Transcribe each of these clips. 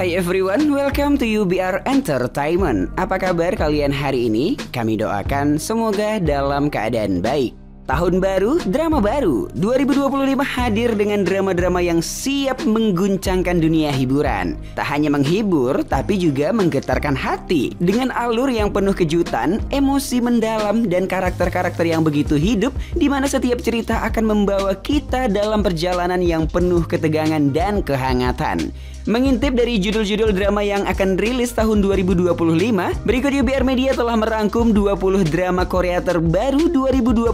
Hai everyone, welcome to UBR Entertainment. Apa kabar kalian hari ini? Kami doakan semoga dalam keadaan baik. Tahun baru, drama baru. 2025 hadir dengan drama-drama yang siap mengguncangkan dunia hiburan. Tak hanya menghibur, tapi juga menggetarkan hati. Dengan alur yang penuh kejutan, emosi mendalam, dan karakter-karakter yang begitu hidup, di mana setiap cerita akan membawa kita dalam perjalanan yang penuh ketegangan dan kehangatan. Mengintip dari judul-judul drama yang akan rilis tahun 2025, berikut UBR Media telah merangkum 20 drama Korea terbaru 2025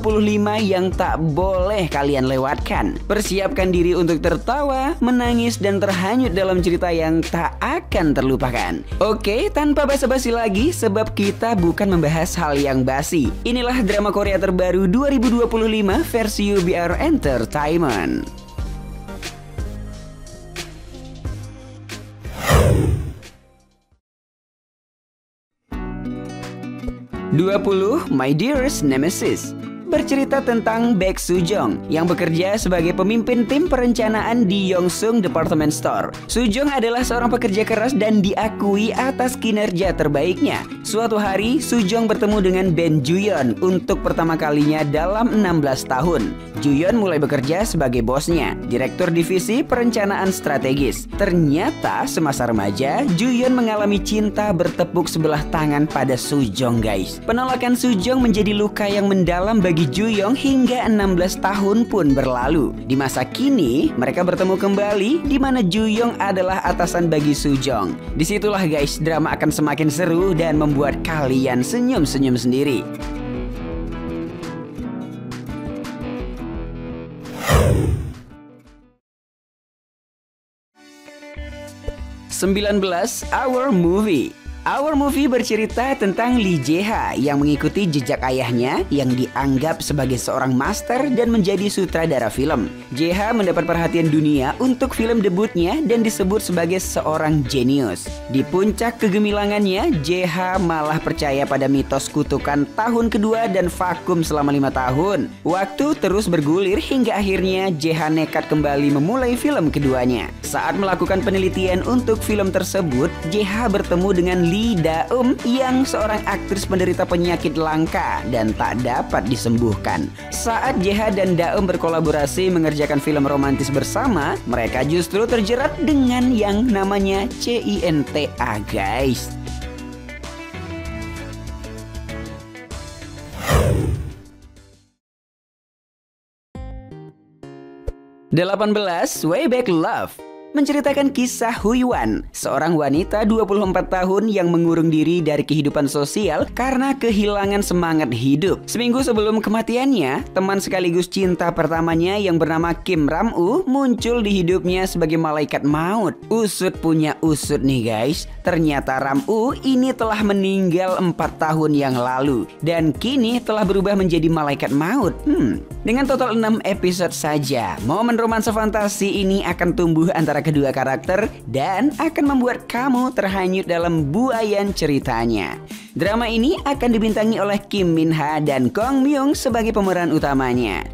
yang tak boleh kalian lewatkan. Persiapkan diri untuk tertawa, menangis, dan terhanyut dalam cerita yang tak akan terlupakan. Oke, tanpa basa-basi lagi, sebab kita bukan membahas hal yang basi. Inilah drama Korea terbaru 2025 versi UBR Entertainment. 20 My Dearest Nemesis bercerita tentang Baek Soo-jong yang bekerja sebagai pemimpin tim perencanaan di Yongseong Department Store. Soo-jong adalah seorang pekerja keras dan diakui atas kinerja terbaiknya. Suatu hari, Soo-jong bertemu dengan Ben Ju-yeon untuk pertama kalinya dalam 16 tahun. Ju-yeon mulai bekerja sebagai bosnya, direktur divisi perencanaan strategis. Ternyata semasa remaja, Ju-yeon mengalami cinta bertepuk sebelah tangan pada Soo-jong, guys. Penolakan Soo-jong menjadi luka yang mendalam bagi Ju-yeon hingga 16 tahun pun berlalu. Di masa kini, mereka bertemu kembali di mana Ju-yeon adalah atasan bagi Soo-jong. Disitulah guys, drama akan semakin seru dan membuat kalian senyum-senyum sendiri. 19 Our Movie. Our Movie bercerita tentang Lee Jae-ha yang mengikuti jejak ayahnya yang dianggap sebagai seorang master dan menjadi sutradara film. Jae-ha mendapat perhatian dunia untuk film debutnya dan disebut sebagai seorang jenius. Di puncak kegemilangannya, Jae-ha malah percaya pada mitos kutukan tahun kedua dan vakum selama 5 tahun. Waktu terus bergulir hingga akhirnya Jae-ha nekat kembali memulai film keduanya. Saat melakukan penelitian untuk film tersebut, Jae-ha bertemu dengan Lee Da-eum yang seorang aktris penderita penyakit langka dan tak dapat disembuhkan. Saat Jae-ha dan Da-eum berkolaborasi mengerjakan film romantis bersama, mereka justru terjerat dengan yang namanya CINTA, guys. Delapan belas Way Back Love menceritakan kisah Hui-wan, seorang wanita 24 tahun yang mengurung diri dari kehidupan sosial karena kehilangan semangat hidup. Seminggu sebelum kematiannya, teman sekaligus cinta pertamanya yang bernama Kim Ram-woo muncul di hidupnya sebagai malaikat maut. Usut punya usut nih guys, ternyata Ram-woo ini telah meninggal 4 tahun yang lalu dan kini telah berubah menjadi malaikat maut. Dengan total 6 episode saja, momen romansa fantasi ini akan tumbuh antara kedua karakter dan akan membuat kamu terhanyut dalam buayan ceritanya. Drama ini akan dibintangi oleh Kim Min-ha dan Gong Myung sebagai pemeran utamanya.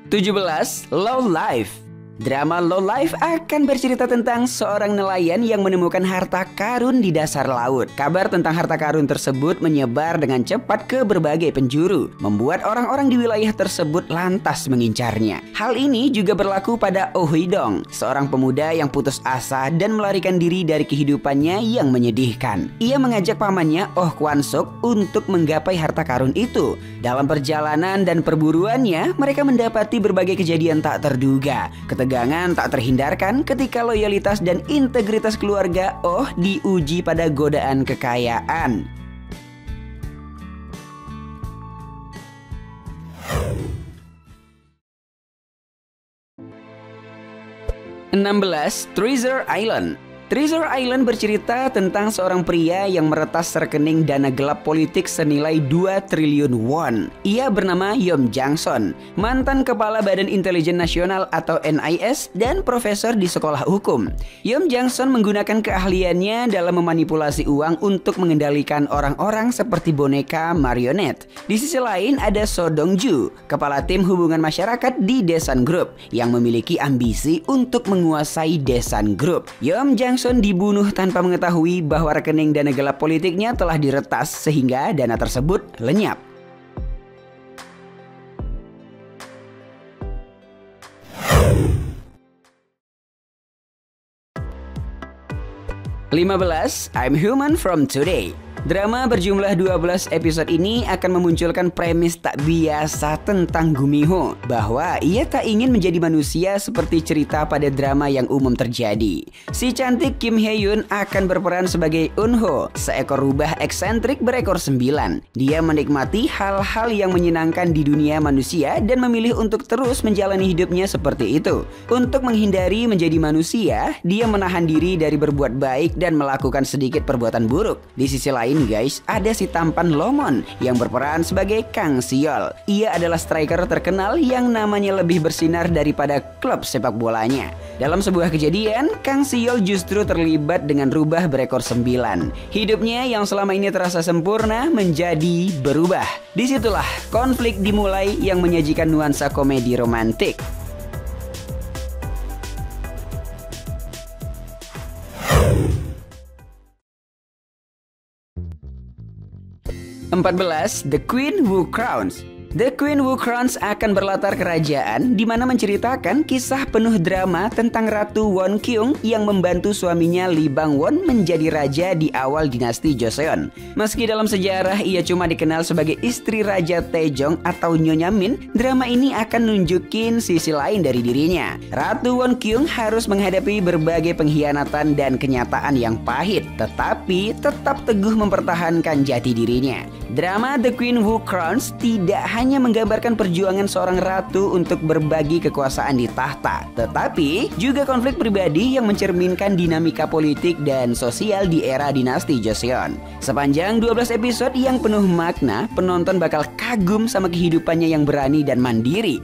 Tujuh belas Love Life. Drama Low Life akan bercerita tentang seorang nelayan yang menemukan harta karun di dasar laut. Kabar tentang harta karun tersebut menyebar dengan cepat ke berbagai penjuru, membuat orang-orang di wilayah tersebut lantas mengincarnya. Hal ini juga berlaku pada Oh Hee-dong, seorang pemuda yang putus asa dan melarikan diri dari kehidupannya yang menyedihkan. Ia mengajak pamannya Oh Kwon-suk untuk menggapai harta karun itu. Dalam perjalanan dan perburuannya, mereka mendapati berbagai kejadian tak terduga. Ketegangan tak terhindarkan ketika loyalitas dan integritas keluarga Oh diuji pada godaan kekayaan. 16 Treasure Island. Treasure Island bercerita tentang seorang pria yang meretas rekening dana gelap politik senilai 2 triliun won. Ia bernama Yeom Jang-son, mantan Kepala Badan Intelijen Nasional atau NIS dan profesor di sekolah hukum. Yeom Jang-son menggunakan keahliannya dalam memanipulasi uang untuk mengendalikan orang-orang seperti boneka marionet. Di sisi lain ada So Dong-ju, kepala tim hubungan masyarakat di Daesan Group yang memiliki ambisi untuk menguasai Daesan Group. Yeom Jang-son dibunuh tanpa mengetahui bahwa rekening dana gelap politiknya telah diretas sehingga dana tersebut lenyap. (15) I'm Human from Today. Drama berjumlah 12 episode ini akan memunculkan premis tak biasa tentang Gumiho, bahwa ia tak ingin menjadi manusia seperti cerita pada drama yang umum terjadi. Si cantik Kim Hye-yoon akan berperan sebagai Eun-ho, seekor rubah eksentrik berekor 9. Dia menikmati hal-hal yang menyenangkan di dunia manusia dan memilih untuk terus menjalani hidupnya seperti itu. Untuk menghindari menjadi manusia, dia menahan diri dari berbuat baik dan melakukan sedikit perbuatan buruk. Di sisi lain guys, ada si tampan Lomon yang berperan sebagai Kang Seol. Ia adalah striker terkenal yang namanya lebih bersinar daripada klub sepak bolanya. Dalam sebuah kejadian, Kang Seol justru terlibat dengan rubah berekor 9. Hidupnya yang selama ini terasa sempurna menjadi berubah. Disitulah konflik dimulai yang menyajikan nuansa komedi romantik. 14. The Queen Who Crowns. The Queen Who Crowns akan berlatar kerajaan di mana menceritakan kisah penuh drama tentang Ratu Won Kyung yang membantu suaminya Lee Bang Won menjadi raja di awal dinasti Joseon. Meski dalam sejarah ia cuma dikenal sebagai istri Raja Taejong atau Nyonya Min, drama ini akan nunjukin sisi lain dari dirinya. Ratu Won Kyung harus menghadapi berbagai pengkhianatan dan kenyataan yang pahit, tetapi tetap teguh mempertahankan jati dirinya. Drama The Queen Who Crowns tidak hanya menggambarkan perjuangan seorang ratu untuk berbagi kekuasaan di tahta, tetapi juga konflik pribadi yang mencerminkan dinamika politik dan sosial di era dinasti Joseon. Sepanjang 12 episode yang penuh makna, penonton bakal kagum sama kehidupannya yang berani dan mandiri.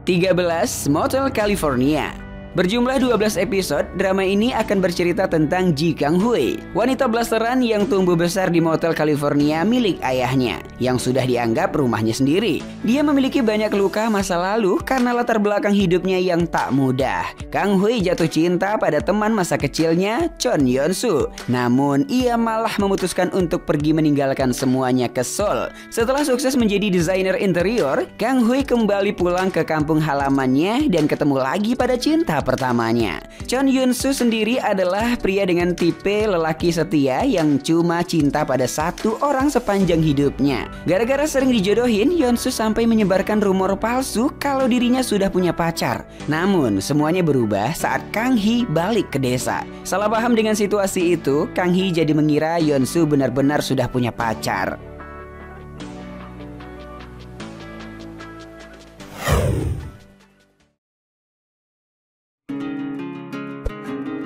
(13) Motel California. Berjumlah 12 episode, drama ini akan bercerita tentang Ji Kang-hui, wanita blasteran yang tumbuh besar di Motel California milik ayahnya, yang sudah dianggap rumahnya sendiri. Dia memiliki banyak luka masa lalu karena latar belakang hidupnya yang tak mudah. Kang-hui jatuh cinta pada teman masa kecilnya, Chon Yeon-soo. Namun, ia malah memutuskan untuk pergi meninggalkan semuanya ke Seoul. Setelah sukses menjadi desainer interior, Kang-hui kembali pulang ke kampung halamannya dan ketemu lagi pada cinta pertamanya. Chon Yeon-soo sendiri adalah pria dengan tipe lelaki setia yang cuma cinta pada satu orang sepanjang hidupnya. Gara-gara sering dijodohin, Yeon-soo sampai menyebarkan rumor palsu kalau dirinya sudah punya pacar. Namun, semuanya berubah saat Kang Hee balik ke desa. Salah paham dengan situasi itu, Kang Hee jadi mengira Yeon-soo benar-benar sudah punya pacar.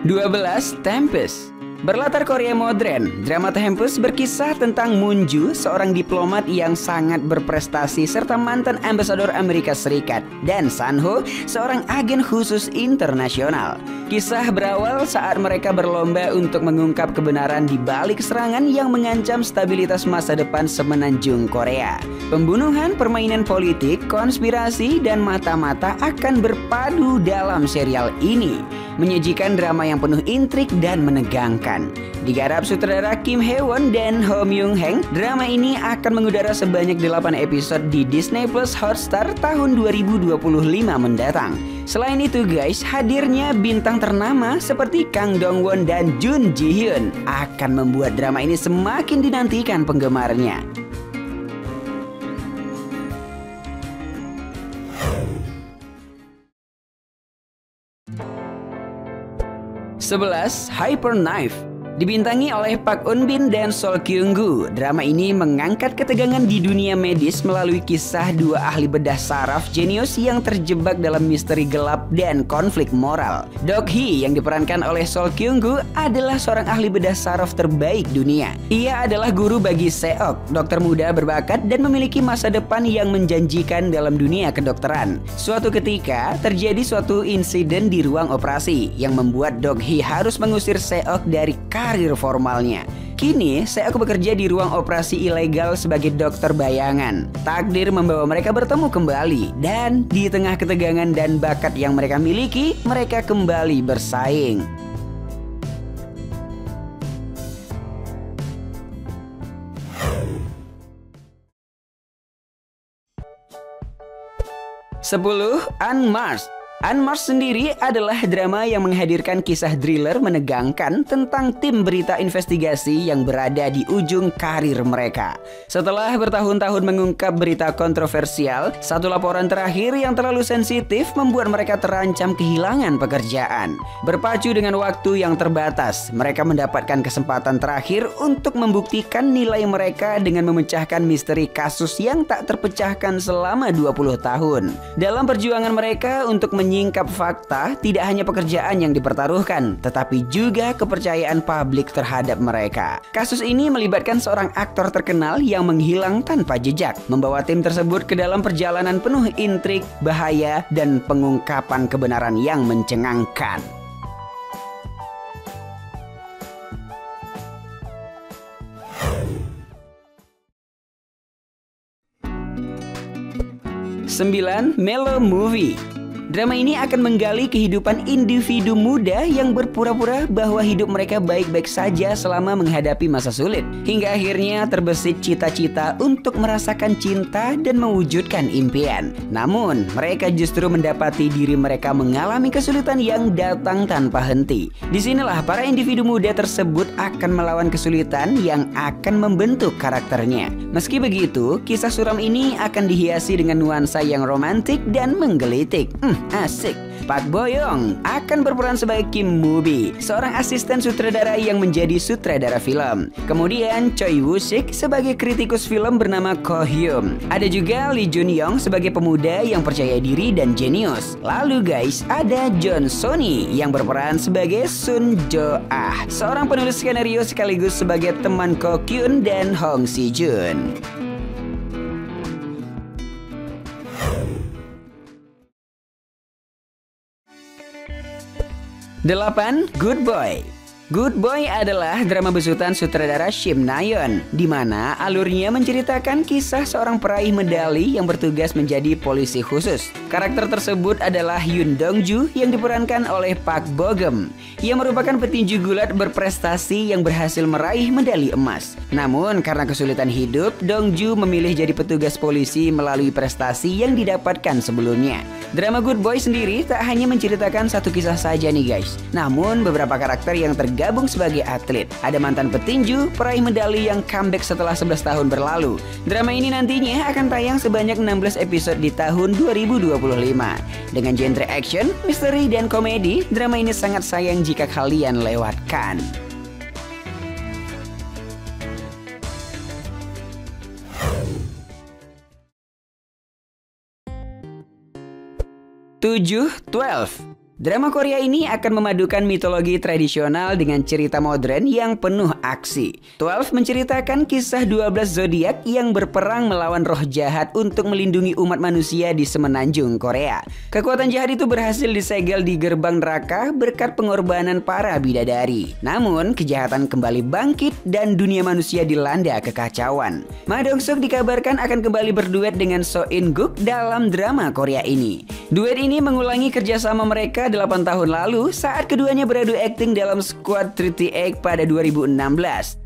12. Tempest. Berlatar Korea modern, drama Tempest berkisah tentang Moon-ju, seorang diplomat yang sangat berprestasi serta mantan ambasador Amerika Serikat, dan San-ho, seorang agen khusus internasional. Kisah berawal saat mereka berlomba untuk mengungkap kebenaran di balik serangan yang mengancam stabilitas masa depan semenanjung Korea. Pembunuhan, permainan politik, konspirasi, dan mata-mata akan berpadu dalam serial ini, menyajikan drama yang penuh intrik dan menegangkan. Digarap sutradara Kim Hae-won dan Ho Myung-haeng, drama ini akan mengudara sebanyak 8 episode di Disney Plus Hotstar tahun 2025 mendatang. Selain itu guys, hadirnya bintang ternama seperti Kang Dong-won dan Jun Ji-hyun akan membuat drama ini semakin dinantikan penggemarnya. 11. Hyper Knife. Dibintangi oleh Park Eun Bin dan Sol Kyung Gu, drama ini mengangkat ketegangan di dunia medis melalui kisah dua ahli bedah saraf jenius yang terjebak dalam misteri gelap dan konflik moral. Dok Hee yang diperankan oleh Sol Kyung Gu adalah seorang ahli bedah saraf terbaik dunia. Ia adalah guru bagi Seok, dokter muda berbakat dan memiliki masa depan yang menjanjikan dalam dunia kedokteran. Suatu ketika, terjadi suatu insiden di ruang operasi yang membuat Dok Hee harus mengusir Seok dari karir formalnya. Kini, Seok bekerja di ruang operasi ilegal sebagai dokter bayangan. Takdir membawa mereka bertemu kembali, dan di tengah ketegangan dan bakat yang mereka miliki, mereka kembali bersaing. Sepuluh, Unmasked. Unmasked sendiri adalah drama yang menghadirkan kisah thriller menegangkan tentang tim berita investigasi yang berada di ujung karir mereka. Setelah bertahun-tahun mengungkap berita kontroversial, satu laporan terakhir yang terlalu sensitif membuat mereka terancam kehilangan pekerjaan. Berpacu dengan waktu yang terbatas, mereka mendapatkan kesempatan terakhir untuk membuktikan nilai mereka dengan memecahkan misteri kasus yang tak terpecahkan selama 20 tahun. Dalam perjuangan mereka untuk menyingkap fakta, tidak hanya pekerjaan yang dipertaruhkan, tetapi juga kepercayaan publik terhadap mereka. Kasus ini melibatkan seorang aktor terkenal yang menghilang tanpa jejak, membawa tim tersebut ke dalam perjalanan penuh intrik, bahaya, dan pengungkapan kebenaran yang mencengangkan. Sembilan, Mellow Movie. Drama ini akan menggali kehidupan individu muda yang berpura-pura bahwa hidup mereka baik-baik saja selama menghadapi masa sulit. Hingga akhirnya terbesit cita-cita untuk merasakan cinta dan mewujudkan impian. Namun, mereka justru mendapati diri mereka mengalami kesulitan yang datang tanpa henti. Disinilah para individu muda tersebut akan melawan kesulitan yang akan membentuk karakternya. Meski begitu, kisah suram ini akan dihiasi dengan nuansa yang romantik dan menggelitik. Asik. Park Bo Young akan berperan sebagai Kim Moo-bi, seorang asisten sutradara yang menjadi sutradara film. Kemudian Choi Woo-sik sebagai kritikus film bernama Ko Hyum. Ada juga Lee Jun Young sebagai pemuda yang percaya diri dan jenius. Lalu guys, ada John Soni yang berperan sebagai Sun Jo Ah, seorang penulis skenario sekaligus sebagai teman Ko Kyun dan Hong Si Jun. 8. Good Boy. Good Boy adalah drama besutan sutradara Shim Na-yeon, di mana alurnya menceritakan kisah seorang peraih medali yang bertugas menjadi polisi khusus. Karakter tersebut adalah Yoon Dong-ju yang diperankan oleh Park Bo-gum. Ia merupakan petinju gulat berprestasi yang berhasil meraih medali emas. Namun karena kesulitan hidup, Dong-ju memilih jadi petugas polisi melalui prestasi yang didapatkan sebelumnya. Drama Good Boy sendiri tak hanya menceritakan satu kisah saja nih guys, namun beberapa karakter yang tergabung sebagai atlet. Ada mantan petinju, peraih medali yang comeback setelah 11 tahun berlalu. Drama ini nantinya akan tayang sebanyak 16 episode di tahun 2025. Dengan genre action, misteri, dan komedi, drama ini sangat sayang jika kalian lewatkan. Tujuh, 12. Drama Korea ini akan memadukan mitologi tradisional dengan cerita modern yang penuh aksi. 12 menceritakan kisah 12 zodiak yang berperang melawan roh jahat untuk melindungi umat manusia di semenanjung Korea. Kekuatan jahat itu berhasil disegel di gerbang neraka berkat pengorbanan para bidadari. Namun, kejahatan kembali bangkit dan dunia manusia dilanda kekacauan. Ma Dong-seok dikabarkan akan kembali berduet dengan So In-guk dalam drama Korea ini. Duet ini mengulangi kerjasama mereka 8 tahun lalu saat keduanya beradu akting dalam Squad 38 pada 2016.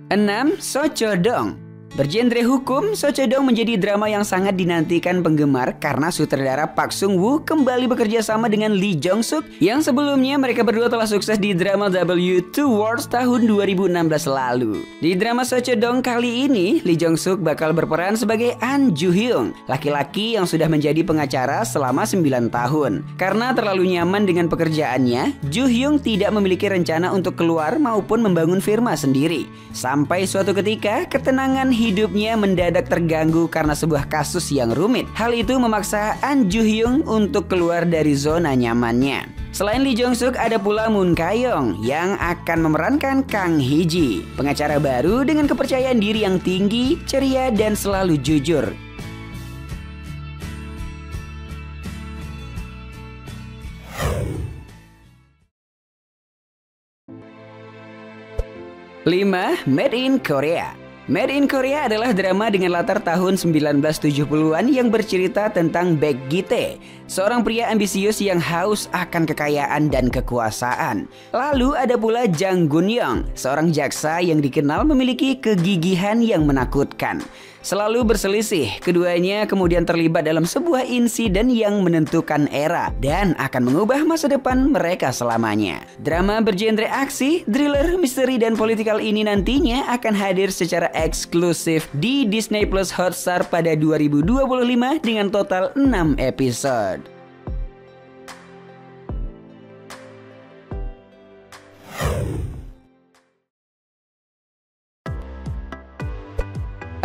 Enam, So Cho Dong. Bergenre hukum, Sochodong menjadi drama yang sangat dinantikan penggemar karena sutradara Park Sung-woo kembali bekerja sama dengan Lee Jong-suk yang sebelumnya mereka berdua telah sukses di drama W2 Wars tahun 2016 lalu. Di drama Sochodong kali ini, Lee Jong-suk bakal berperan sebagai An Ju-hyung, laki-laki yang sudah menjadi pengacara selama 9 tahun. Karena terlalu nyaman dengan pekerjaannya, Ju-hyung tidak memiliki rencana untuk keluar maupun membangun firma sendiri. Sampai suatu ketika, ketenangan hidupnya mendadak terganggu karena sebuah kasus yang rumit. Hal itu memaksa An Ju-hyung untuk keluar dari zona nyamannya. Selain Lee Jong-suk, ada pula Moon Ka-young yang akan memerankan Kang Hee-ji, pengacara baru dengan kepercayaan diri yang tinggi, ceria, dan selalu jujur. Lima, Made in Korea. Made in Korea adalah drama dengan latar tahun 1970-an yang bercerita tentang Baek Gi-tae, seorang pria ambisius yang haus akan kekayaan dan kekuasaan. Lalu ada pula Jang Gun-young, seorang jaksa yang dikenal memiliki kegigihan yang menakutkan. Selalu berselisih, keduanya kemudian terlibat dalam sebuah insiden yang menentukan era dan akan mengubah masa depan mereka selamanya. Drama bergenre aksi, thriller, misteri, dan politikal ini nantinya akan hadir secara eksklusif di Disney Plus Hotstar pada 2025 dengan total 6 episode.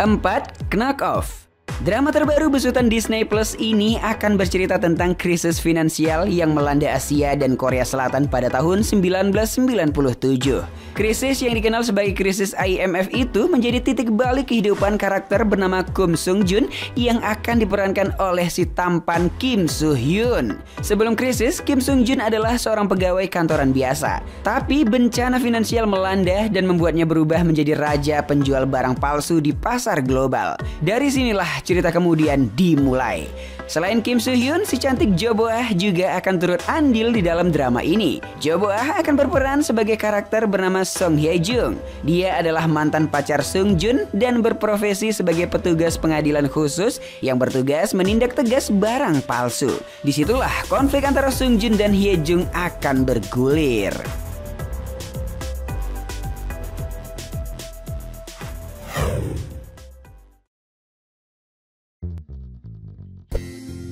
Empat, Knock Off. Drama terbaru besutan Disney Plus ini akan bercerita tentang krisis finansial yang melanda Asia dan Korea Selatan pada tahun 1997. Krisis yang dikenal sebagai krisis IMF itu menjadi titik balik kehidupan karakter bernama Kim Sung Jun yang akan diperankan oleh si tampan Kim Soo Hyun. Sebelum krisis, Kim Sung Jun adalah seorang pegawai kantoran biasa. Tapi bencana finansial melanda dan membuatnya berubah menjadi raja penjual barang palsu di pasar global. Dari sinilah cerita kemudian dimulai. Selain Kim Soo Hyun, si cantik Jo Bo-ah juga akan turut andil di dalam drama ini. Jo Bo-ah akan berperan sebagai karakter bernama Song Hye-jung. Dia adalah mantan pacar Sung Jun dan berprofesi sebagai petugas pengadilan khusus yang bertugas menindak tegas barang palsu. Disitulah konflik antara Sung Jun dan Hye-jung akan bergulir.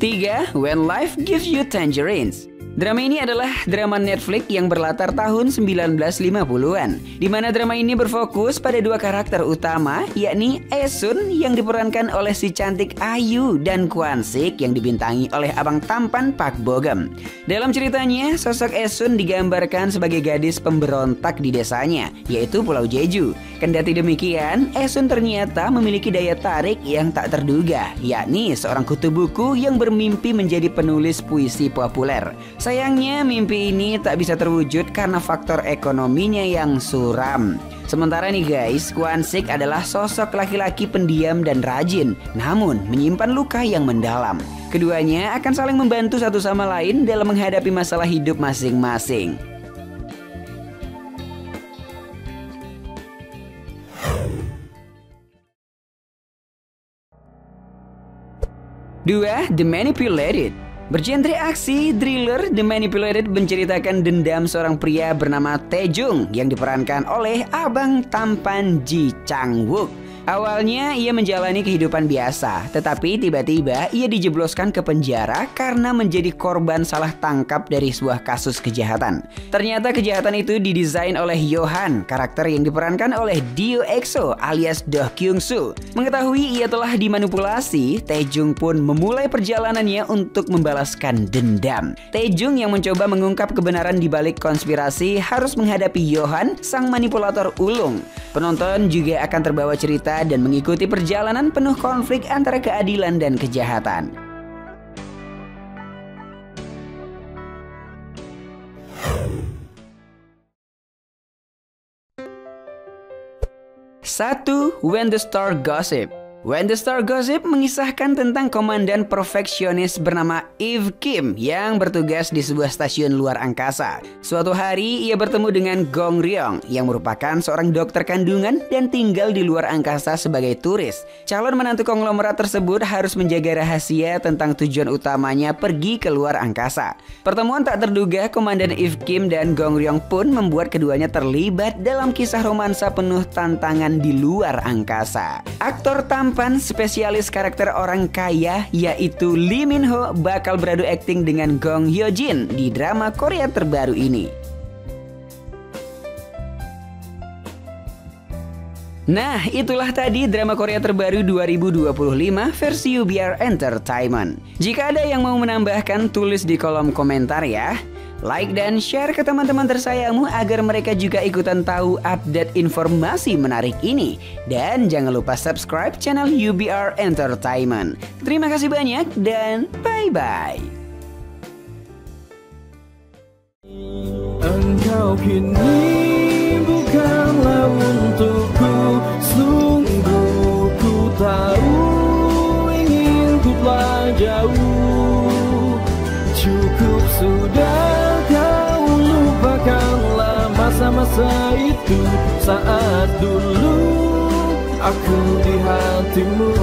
3. When Life Gives You Tangerines. Drama ini adalah drama Netflix yang berlatar tahun 1950-an, di mana drama ini berfokus pada dua karakter utama, yakni Esun yang diperankan oleh si cantik Ayu dan Kwon Sik yang dibintangi oleh abang tampan Park Bo Gum. Dalam ceritanya, sosok Esun digambarkan sebagai gadis pemberontak di desanya, yaitu Pulau Jeju. Kendati demikian, Esun ternyata memiliki daya tarik yang tak terduga, yakni seorang kutu buku yang bermimpi menjadi penulis puisi populer. Sayangnya mimpi ini tak bisa terwujud karena faktor ekonominya yang suram. Sementara nih guys, Kwon Sik adalah sosok laki-laki pendiam dan rajin, namun menyimpan luka yang mendalam. Keduanya akan saling membantu satu sama lain dalam menghadapi masalah hidup masing-masing. Dua, The Manipulated. Bergenre aksi, thriller, The Manipulated menceritakan dendam seorang pria bernama Tae Jung yang diperankan oleh abang tampan Ji Chang Wook. Awalnya ia menjalani kehidupan biasa, tetapi tiba-tiba ia dijebloskan ke penjara karena menjadi korban salah tangkap dari sebuah kasus kejahatan. Ternyata kejahatan itu didesain oleh Yohan, karakter yang diperankan oleh Dio EXO alias Do Kyung Soo. Mengetahui ia telah dimanipulasi, Tae Jung pun memulai perjalanannya untuk membalaskan dendam. Tae Jung yang mencoba mengungkap kebenaran di balik konspirasi harus menghadapi Yohan, sang manipulator ulung. Penonton juga akan terbawa cerita dan mengikuti perjalanan penuh konflik antara keadilan dan kejahatan. Satu, When the Star Gossip. When the Star Gossip mengisahkan tentang komandan perfeksionis bernama Eve Kim yang bertugas di sebuah stasiun luar angkasa. Suatu hari ia bertemu dengan Gong Ryong yang merupakan seorang dokter kandungan dan tinggal di luar angkasa sebagai turis. Calon menantu konglomerat tersebut harus menjaga rahasia tentang tujuan utamanya pergi ke luar angkasa. Pertemuan tak terduga komandan Eve Kim dan Gong Ryong pun membuat keduanya terlibat dalam kisah romansa penuh tantangan di luar angkasa. Aktor tampan spesialis karakter orang kaya yaitu Lee Min Ho bakal beradu akting dengan Gong Hyo Jin di drama Korea terbaru ini. Nah, itulah tadi drama Korea terbaru 2025 versi UBR Entertainment. Jika ada yang mau menambahkan, tulis di kolom komentar ya. Like dan share ke teman-teman tersayangmu agar mereka juga ikutan tahu update informasi menarik ini. Dan jangan lupa subscribe channel UBR Entertainment. Terima kasih banyak dan bye-bye. Engkau kini bukanlah untukku, sungguh ku tahu ingin ku telah jauh. Cukup sudah kau lupakanlah masa-masa itu, saat dulu aku di hatimu.